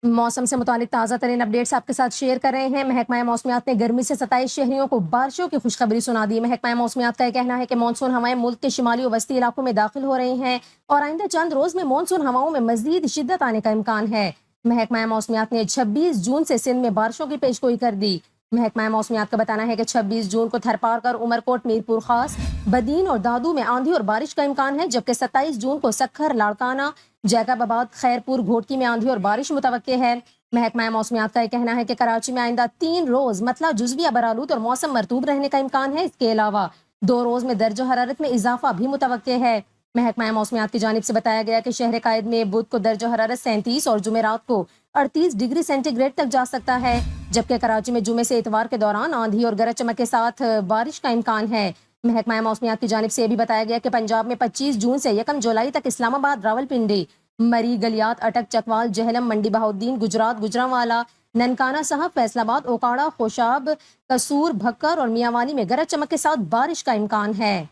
मौसम से मुतालिक ताज़ा तरीन अपडेट्स आपके साथ शेयर कर रहे हैं। महकमा मौसमियात ने गर्मी से 27 शहरियों को बारिशों की खुशखबरी सुना दी। महकमा मौसमियात का यह कहना है कि मानसून हवाएं मुल्क के शिमाली और वस्ती इलाकों में दाखिल हो रही हैं और आइंदा चंद रोज में मानसून हवाओं में मजीद शिद्दत आने का इम्कान है। महकमा मौसमियात ने 26 जून से सिंध में बारिशों की पेशगोई कर दी। महकमा मौसमियात का बताना है कि 26 जून को थरपार कर उमरकोट, मीरपुर खास, बदीन और दादू में आंधी और बारिश का इम्कान है, जबकि 27 जून को सक्खर, लाड़काना, जैकबाबाद, खैरपुर, घोटकी में आंधी और बारिश मुतवक्के है। महकमा मौसमियात का यह कहना है कि कराची में आइंदा 3 रोज मतला जुज़विया बरालूद और मौसम मरतूब रहने का इम्कान है। इसके अलावा 2 रोज में दर्जा हरारत में इजाफा भी मुतवक्के है। महकमा मौसमियात की जानिब से बताया गया कि शहर कायद में बुध को दर्जा हरारत 37 और जुमेरात को 38 डिग्री सेंटीग्रेड तक जा सकता है, जबकि कराची में जुमे से इतवार के दौरान आंधी और गरज चमक के साथ बारिश का इम्कान है। महकमा मौसमियात की जानिब से यह भी बताया गया कि पंजाब में 25 जून से 1 जुलाई तक इस्लामाबाद, रावलपिंडी, मरी, गलियात, अटक, चकवाल, जहलम, मंडी बहाउद्दीन, गुजरात, गुजरांवाला, ननकाना साहब, फैसलाबाद, ओकाड़ा, खोशाब, कसूर, भक्कर और मियांवाली में गरज चमक के साथ बारिश का इम्कान है।